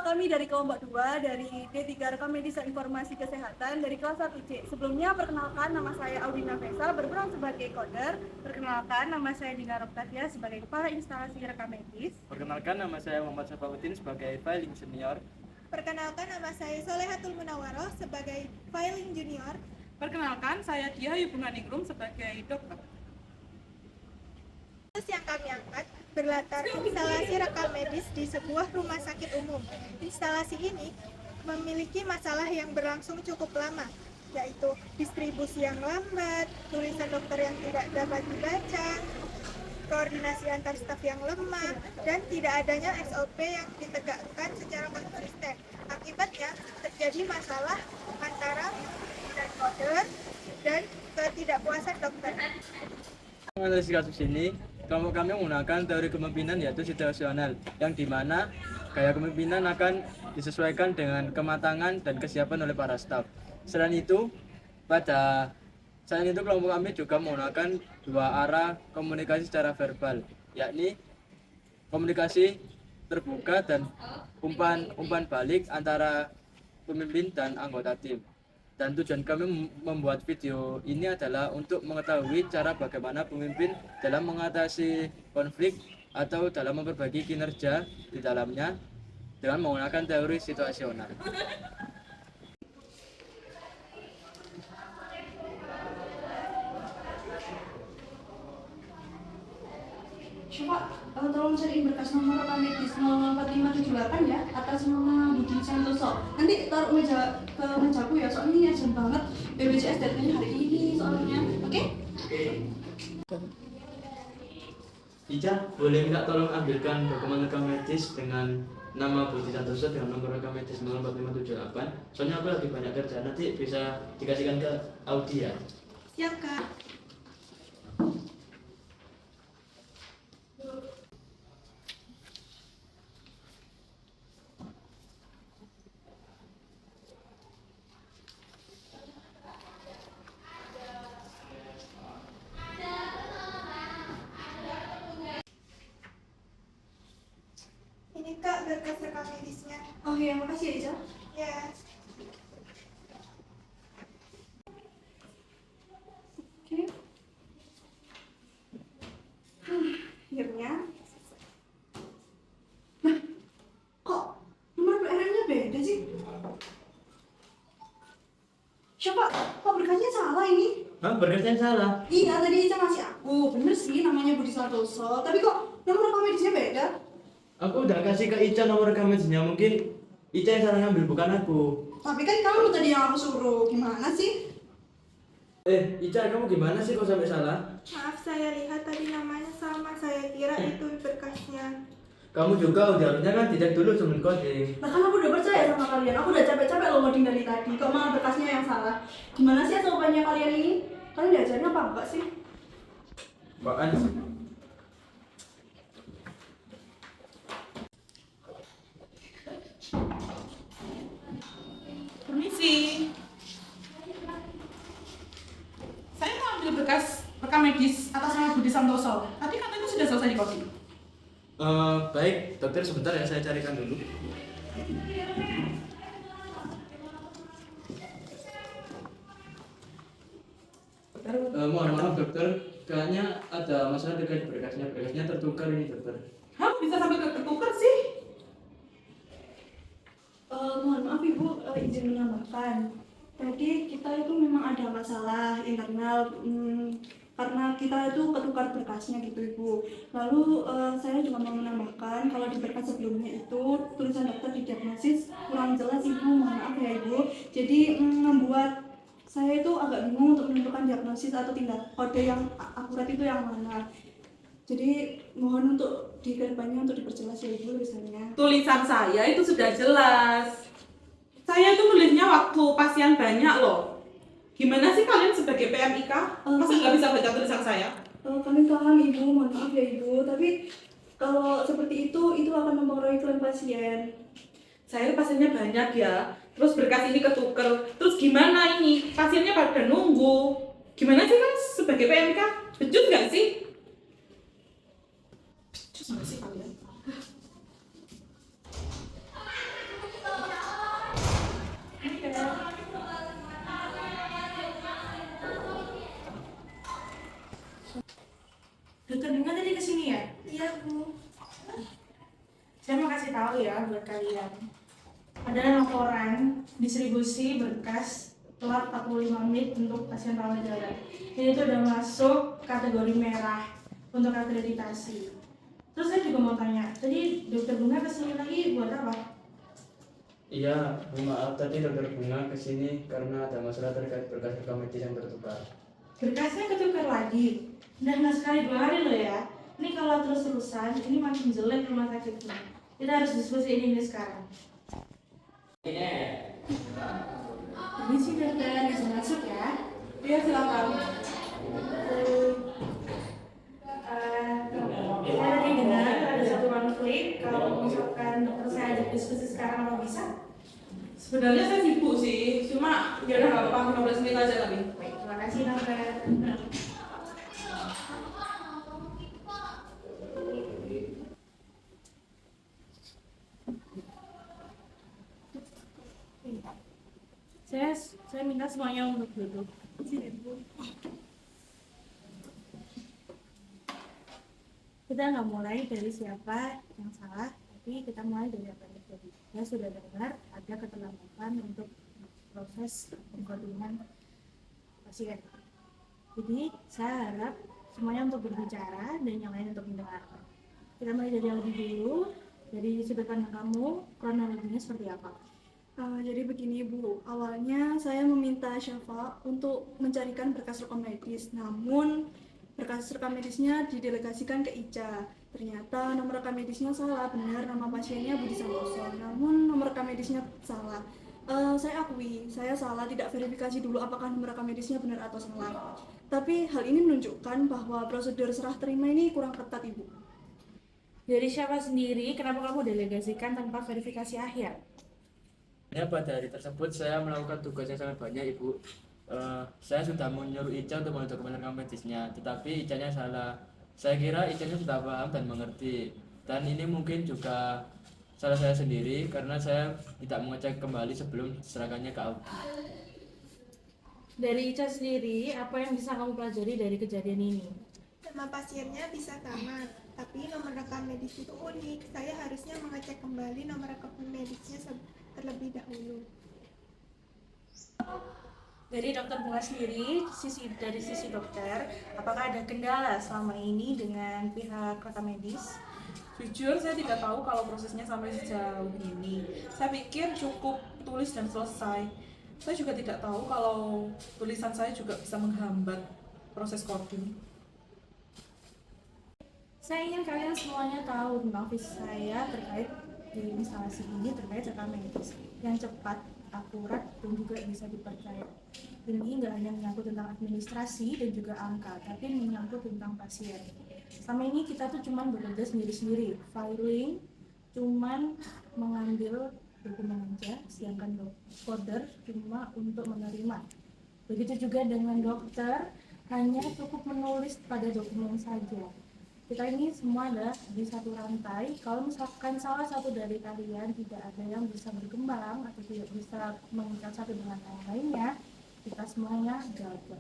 kami dari kelompok 2 dari D3 Rekam Medis dan Informasi Kesehatan dari kelas 1C. Sebelumnya perkenalkan, nama saya Audina Faisal berperan sebagai coder. Perkenalkan, nama saya Dina Roktadia sebagai Kepala Instalasi Rekam Medis. Perkenalkan, nama saya Muhammad Safaudin sebagai filing senior. Perkenalkan, nama saya Solehatul Munawaroh sebagai filing junior. Perkenalkan, saya Tia Yubunganingrum sebagai dokter. Kasus yang kami angkat berlatar instalasi rekam medis di sebuah rumah sakit umum. Instalasi ini memiliki masalah yang berlangsung cukup lama, yaitu distribusi yang lambat, tulisan dokter yang tidak dapat dibaca, koordinasi antar staf yang lemah, dan tidak adanya SOP yang ditegakkan secara konsisten. Akibatnya terjadi masalah antara dan coder dan ketidakpuasan dokter. Menganalisis kasus ini, kelompok kami menggunakan teori kepemimpinan yaitu situasional, yang dimana gaya kepemimpinan akan disesuaikan dengan kematangan dan kesiapan oleh para staf. Selain itu, kelompok kami juga menggunakan dua arah komunikasi secara verbal, yakni komunikasi terbuka dan umpan balik antara pemimpin dan anggota tim. Dan tujuan kami membuat video ini adalah untuk mengetahui cara bagaimana pemimpin dalam mengatasi konflik atau dalam memperbaiki kinerja di dalamnya dengan menggunakan teori situasional. Coba tolong cari berkas nomor rekam medis 04578 ya, atas nama Budi Santoso. Nanti taruh ke mejaku ya, soalnya ini urgent banget. BPJS deadline hari ini soalnya. Oke? Ica, boleh minta tolong ambilkan dokumen rekam medis dengan nama Budi Santoso dengan nomor rekam medis 04578. Soalnya aku lagi banyak kerja, nanti bisa dikasihkan ke Audi ya. Siap, Kak. Ini Kak, berkas rekam medisnya. Oh iya, makasih ya Ica. Ya. Oke. Akhirnya. Nah, kok nomor PLN-nya beda sih? Siapa? Kok berkasnya salah ini? Hah, berkasnya salah? Iya, tadi Ica ngasih aku. Bener sih, namanya Budi Santoso. Tapi kok nomor rekam medisnya beda? Aku udah kasih ke Ica nomor rekam medisnya, mungkin Ica yang salah ngambil, bukan aku. Tapi kan kamu tadi yang aku suruh. Gimana sih? Ica, kamu gimana sih kok sampai salah? Maaf, saya lihat tadi namanya sama. Saya kira itu berkasnya. Kamu juga harusnya kan tidak dulu sebelum coding. Nah kan aku udah percaya sama kalian. Aku udah capek-capek loh ngoding dari tadi. Kok malah berkasnya yang salah? Gimana sih jawabannya kalian ini? Kalian diajarnya apa enggak sih? Apaan sih? Permisi. Saya mau ambil berkas rekam medis atas nama Budi Santoso. Tadi katanya sudah selesai di coding. Baik, dokter sebentar ya, saya carikan dulu. Mohon maaf dokter, kayaknya ada masalah terkait berkasnya tertukar ini dokter. Hah, bisa sampai ketukar sih? Mohon maaf Ibu, izin menambahkan. Tadi kita itu memang ada masalah internal karena kita itu ketukar berkasnya gitu Ibu. Lalu saya juga mau menambahkan kalau di berkas sebelumnya itu tulisan dokter di diagnosis kurang jelas Ibu, mohon maaf ya Ibu. Jadi membuat saya itu agak bingung untuk menentukan diagnosis atau tindak kode yang akurat itu yang mana. Jadi mohon untuk di kedepannya untuk diperjelas ya Ibu tulisannya. Tulisan saya itu sudah jelas. Saya itu nulisnya waktu pasien banyak loh. Gimana sih kalian sebagai PMIK? Masa nggak bisa baca tulisan saya? Kami paham Ibu, mohon maaf ya Ibu. Tapi kalau seperti itu akan mempengaruhi klaim pasien. Saya pasiennya banyak ya. Terus berkas ini ketuker. Terus gimana ini? Pasiennya pada nunggu. Gimana sih kan sebagai PMK? Becus nggak sih? Becus nggak sih kalian? Dokter Bunga tadi kesini ya? Iya, Bu. Saya mau kasih tahu ya buat kalian. Ada laporan distribusi berkas telat 45 menit untuk pasien rawat jalan. Ini tuh udah masuk kategori merah untuk akreditasi. Terus saya juga mau tanya, tadi Dokter Bunga kesini lagi buat apa? Iya, Bu, maaf tadi dokter Bunga kesini karena ada masalah terkait berkas rekam medis yang tertukar. Berkasnya ketukar lagi. Udah nggak sekali 2 hari loh ya. Ini kalau terus-terusan, ini makin jelek rumah sakitnya. Kita harus diskusi ini sekarang. Ini sih dokter, bisa masuk ya. Iya, silakan. Saya tadi dengar ada satu konflik. Kalau misalkan dokter saya ajak diskusi sekarang, apa bisa? Sebenarnya saya sibuk sih, cuma ya udah nggak apa-apa, 15 menit aja tapi. Baik, terima kasih dokter. Saya minta semuanya untuk duduk. Kita nggak mulai dari siapa yang salah, tapi kita mulai dari apa yang terjadi. Saya sudah dengar ada keterlambatan untuk proses pengkoordinatan pasien. Jadi saya harap semuanya untuk berbicara dan yang lain untuk mendengarkan. Kita mulai dari yang lebih dulu, dari sudut pandang kamu, kronologinya seperti apa? Jadi begini Bu, awalnya saya meminta Syafa untuk mencarikan berkas rekam medis, namun berkas rekam medisnya didelegasikan ke Ica. Ternyata nomor rekam medisnya salah, benar nama pasiennya Budi Santoso, namun nomor rekam medisnya salah. Saya akui, saya salah tidak verifikasi dulu apakah nomor rekam medisnya benar atau salah. Tapi hal ini menunjukkan bahwa prosedur serah terima ini kurang ketat Ibu. Dari siapa sendiri, kenapa kamu delegasikan tanpa verifikasi akhir? Ya, pada hari tersebut saya melakukan tugas yang sangat banyak, Ibu. Saya sudah menyuruh Ica untuk mendokumen rekam medisnya, tetapi Icanya salah. Saya kira Icanya sudah paham dan mengerti. Dan ini mungkin juga salah saya sendiri karena saya tidak mengecek kembali sebelum diserahkannya ke Audi. Dari Ica sendiri, apa yang bisa kamu pelajari dari kejadian ini? Nama pasiennya bisa sama, tapi nomor rekam medis itu unik. Saya harusnya mengecek kembali nomor rekam medisnya terlebih dahulu. Dari dokter Bunga sendiri, dari sisi dokter, apakah ada kendala selama ini dengan pihak rekam medis? Jujur saya tidak tahu kalau prosesnya sampai sejauh ini. Saya pikir cukup tulis dan selesai. Saya juga tidak tahu kalau tulisan saya juga bisa menghambat proses coding. Saya ingin kalian semuanya tahu tentang visi saya terkait di instalasi ini terkait rekam medis yang cepat, akurat, dan juga bisa dipercaya. Ini nggak hanya menyangkut tentang administrasi dan juga angka, tapi menyangkut tentang pasien. Selama ini kita tuh cuman bekerja sendiri-sendiri, filing, cuman mengambil dokumen aja, sedangkan coder cuma untuk menerima. Begitu juga dengan dokter, hanya cukup menulis pada dokumen saja. Kita ini semua ada di satu rantai. Kalau misalkan salah satu dari kalian tidak ada yang bisa berkembang atau tidak bisa mengikat satu dengan yang lainnya, kita semuanya gagal.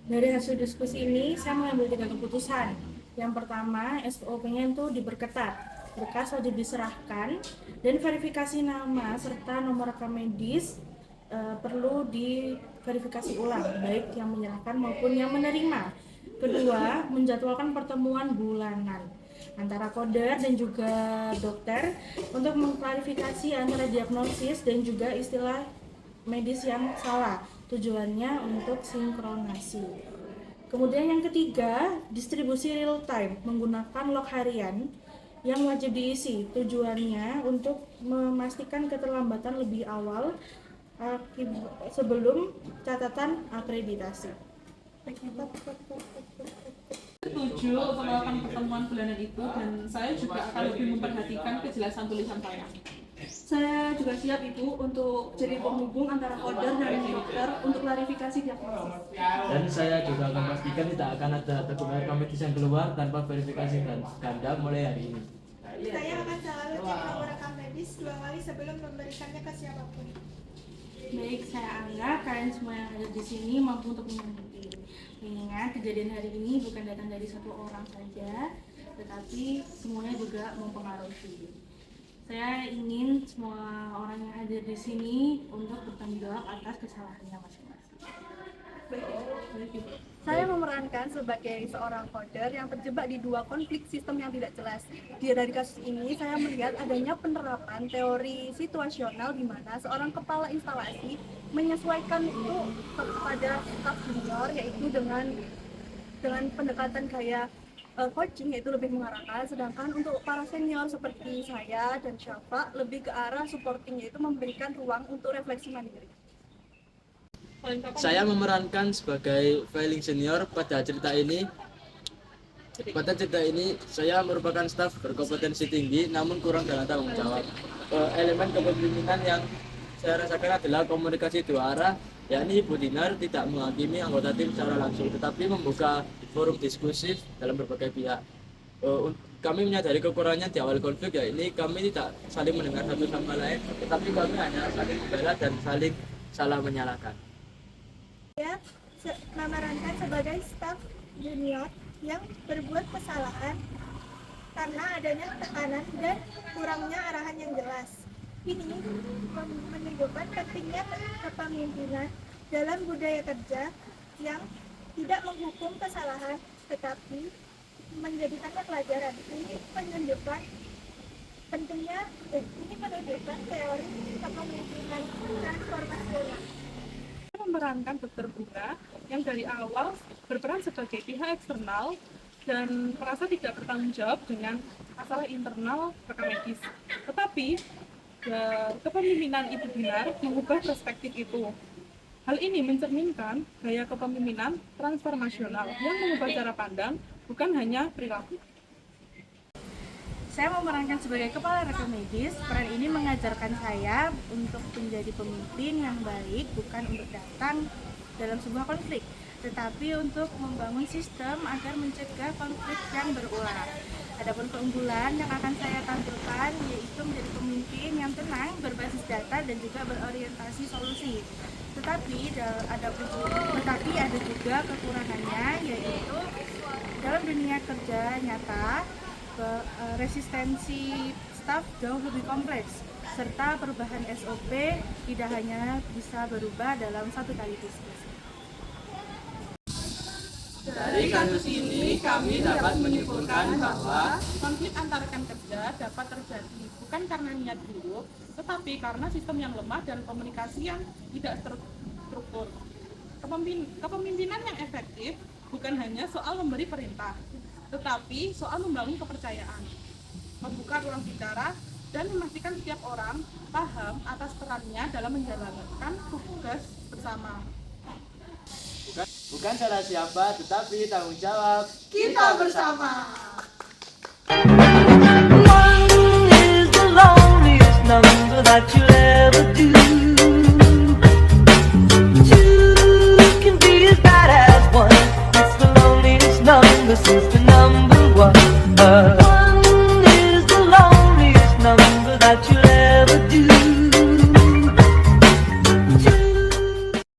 Dari hasil diskusi ini, saya mengambil 3 keputusan. Yang pertama, SOP-nya itu diperketat. Berkas wajib diserahkan dan verifikasi nama serta nomor rekam medis perlu diverifikasi ulang, baik yang menyerahkan maupun yang menerima. Kedua, menjadwalkan pertemuan bulanan antara coder dan juga dokter untuk mengklarifikasi antara diagnosis dan juga istilah medis yang salah. Tujuannya untuk sinkronasi. Kemudian yang ketiga, distribusi real time menggunakan log harian yang wajib diisi. Tujuannya untuk memastikan keterlambatan lebih awal sebelum catatan akreditasi. Setuju untuk melakukan pertemuan bulanan itu dan saya juga akan lebih memperhatikan kejelasan tulisan saya. Saya juga siap Ibu untuk jadi penghubung antara coder dan dokter untuk klarifikasi diagnosis. Dan saya juga akan pastikan tidak akan ada dokumen rekam medis yang keluar tanpa verifikasi dan ganda mulai hari ini. Saya akan selalu cek nomor rekam medis 2 kali sebelum memberikannya ke siapapun. Baik, saya anggap kalian semua yang ada di sini mampu untuk mengerti. Mengingat kejadian hari ini bukan datang dari satu orang saja, tetapi semuanya juga mempengaruhi. Saya ingin semua orang yang hadir di sini untuk bertanggung jawab atas kesalahannya masing-masing. Saya memerankan sebagai seorang coder yang terjebak di dua konflik sistem yang tidak jelas. Dari kasus ini, saya melihat adanya penerapan teori situasional di mana seorang kepala instalasi menyesuaikan itu kepada staf junior, yaitu dengan pendekatan gaya coaching, yaitu lebih mengarahkan, sedangkan untuk para senior seperti saya dan Syafa lebih ke arah supporting, yaitu memberikan ruang untuk refleksi mandiri. Saya memerankan sebagai filing senior pada cerita ini. Pada cerita ini, saya merupakan staf berkompetensi tinggi namun kurang dalam tanggung jawab. Elemen kepemimpinan yang saya rasakan adalah komunikasi dua arah, yakni Ibu Dinar tidak menghakimi anggota tim secara langsung, tetapi membuka forum diskusi dalam berbagai pihak. Kami menyadari kekurangannya di awal konflik, yakni kami tidak saling mendengar satu sama lain, tetapi kami hanya saling membela dan saling salah menyalahkan. Saya memerankan sebagai staf junior yang berbuat kesalahan karena adanya tekanan dan kurangnya arahan yang jelas. Ini menunjukkan pentingnya kepemimpinan dalam budaya kerja yang tidak menghukum kesalahan tetapi menjadikannya pelajaran. Ini menunjukkan teori kepemimpinan transformasional. Memerankan Dr. Bunga yang dari awal berperan sebagai pihak eksternal dan merasa tidak bertanggung jawab dengan masalah internal rekam medis. Tetapi kepemimpinan Ibu Dinar mengubah perspektif itu. Hal ini mencerminkan gaya kepemimpinan transformasional yang mengubah cara pandang, bukan hanya perilaku. Saya memerankan sebagai kepala rekam medis. Peran ini mengajarkan saya untuk menjadi pemimpin yang baik, bukan untuk datang dalam sebuah konflik, tetapi untuk membangun sistem agar mencegah konflik yang berulang. Adapun keunggulan yang akan saya tampilkan yaitu menjadi pemimpin yang tenang, berbasis data dan juga berorientasi solusi. Tetapi ada juga kekurangannya, yaitu dalam dunia kerja nyata resistensi staf jauh lebih kompleks, serta perubahan SOP tidak hanya bisa berubah dalam satu kali diskusi. Dari kasus ini, kami dapat menyimpulkan bahwa konflik antar rekan kerja dapat terjadi bukan karena niat buruk, tetapi karena sistem yang lemah dan komunikasi yang tidak terstruktur. Kepemimpinan yang efektif bukan hanya soal memberi perintah, tetapi soal membangun kepercayaan, membuka ruang bicara, dan memastikan setiap orang paham atas perannya dalam menjalankan tugas bersama. Bukan salah siapa, tetapi tanggung jawab Kita bersama. One is the loneliest number that you'll ever do.